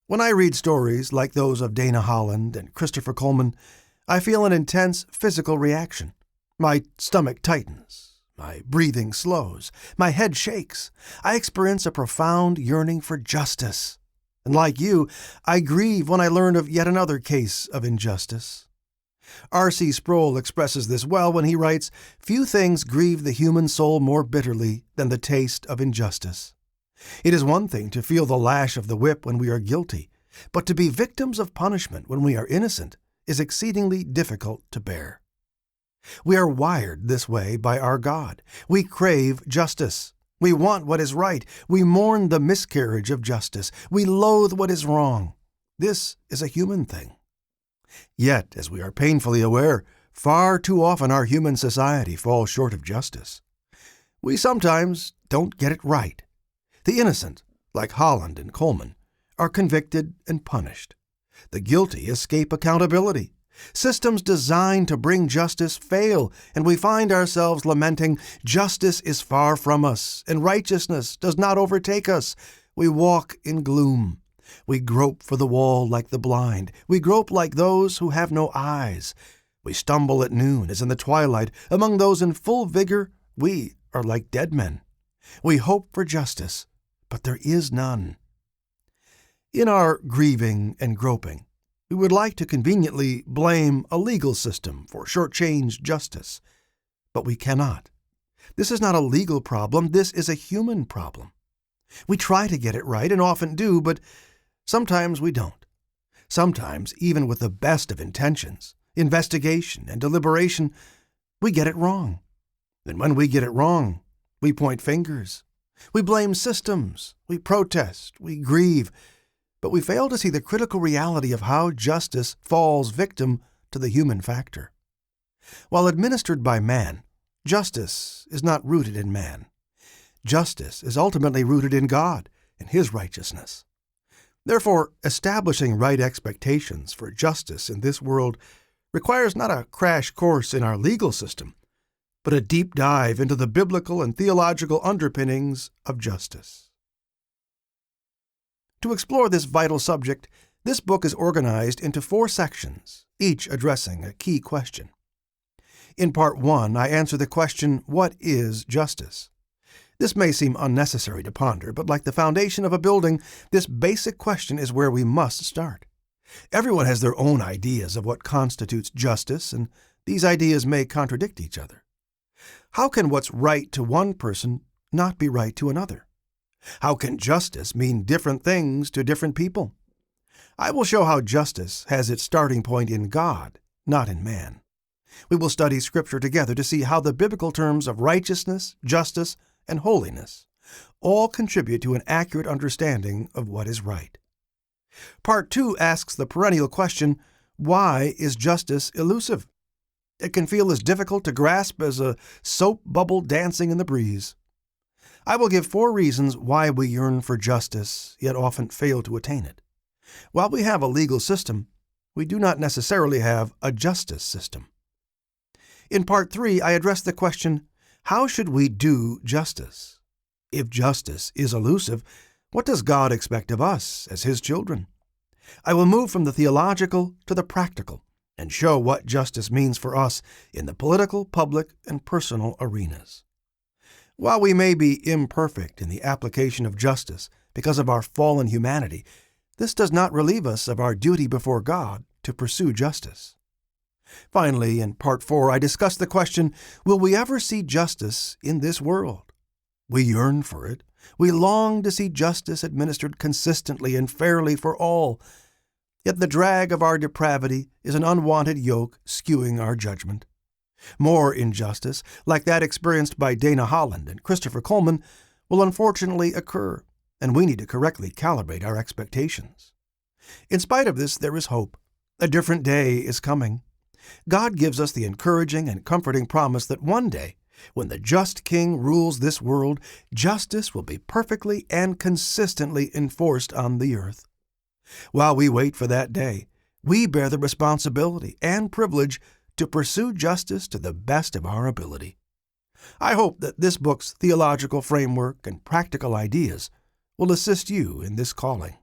When I read stories like those of Dana Holland and Christopher Coleman, I feel an intense physical reaction. My stomach tightens, my breathing slows, my head shakes. I experience a profound yearning for justice. And like you, I grieve when I learn of yet another case of injustice. R.C. Sproul expresses this well when he writes, "Few things grieve the human soul more bitterly than the taste of injustice. It is one thing to feel the lash of the whip when we are guilty, but to be victims of punishment when we are innocent is exceedingly difficult to bear." We are wired this way by our God. We crave justice. We want what is right. We mourn the miscarriage of justice. We loathe what is wrong. This is a human thing. Yet, as we are painfully aware, far too often our human society falls short of justice. We sometimes don't get it right. The innocent, like Holland and Coleman, are convicted and punished. The guilty escape accountability. Systems designed to bring justice fail, and we find ourselves lamenting, "Justice is far from us, and righteousness does not overtake us." We walk in gloom. We grope for the wall like the blind. We grope like those who have no eyes. We stumble at noon as in the twilight. Among those in full vigor, we are like dead men. We hope for justice, but there is none. In our grieving and groping, we would like to conveniently blame a legal system for shortchanged justice, but we cannot. This is not a legal problem. This is a human problem. We try to get it right and often do, but sometimes we don't. Sometimes, even with the best of intentions, investigation and deliberation, we get it wrong. And when we get it wrong, we point fingers. We blame systems. We protest. We grieve. But we fail to see the critical reality of how justice falls victim to the human factor. While administered by man, justice is not rooted in man. Justice is ultimately rooted in God and His righteousness. Therefore, establishing right expectations for justice in this world requires not a crash course in our legal system, but a deep dive into the biblical and theological underpinnings of justice. To explore this vital subject, this book is organized into 4 sections, each addressing a key question. In Part 1, I answer the question, "What is justice?" This may seem unnecessary to ponder, but like the foundation of a building, this basic question is where we must start. Everyone has their own ideas of what constitutes justice, and these ideas may contradict each other. How can what's right to one person not be right to another? How can justice mean different things to different people? I will show how justice has its starting point in God, not in man. We will study Scripture together to see how the biblical terms of righteousness, justice, and holiness all contribute to an accurate understanding of what is right. Part 2 asks the perennial question, why is justice elusive? It can feel as difficult to grasp as a soap bubble dancing in the breeze. I will give 4 reasons why we yearn for justice, yet often fail to attain it. While we have a legal system, we do not necessarily have a justice system. In Part 3, I address the question, how should we do justice? If justice is elusive, what does God expect of us as His children? I will move from the theological to the practical and show what justice means for us in the political, public, and personal arenas. While we may be imperfect in the application of justice because of our fallen humanity, this does not relieve us of our duty before God to pursue justice. Finally, in Part 4, I discuss the question, will we ever see justice in this world? We yearn for it. We long to see justice administered consistently and fairly for all. Yet the drag of our depravity is an unwanted yoke skewing our judgment. More injustice, like that experienced by Dana Holland and Christopher Coleman, will unfortunately occur, and we need to correctly calibrate our expectations. In spite of this, there is hope. A different day is coming. God gives us the encouraging and comforting promise that one day, when the just King rules this world, justice will be perfectly and consistently enforced on the earth. While we wait for that day, we bear the responsibility and privilege to pursue justice to the best of our ability. I hope that this book's theological framework and practical ideas will assist you in this calling.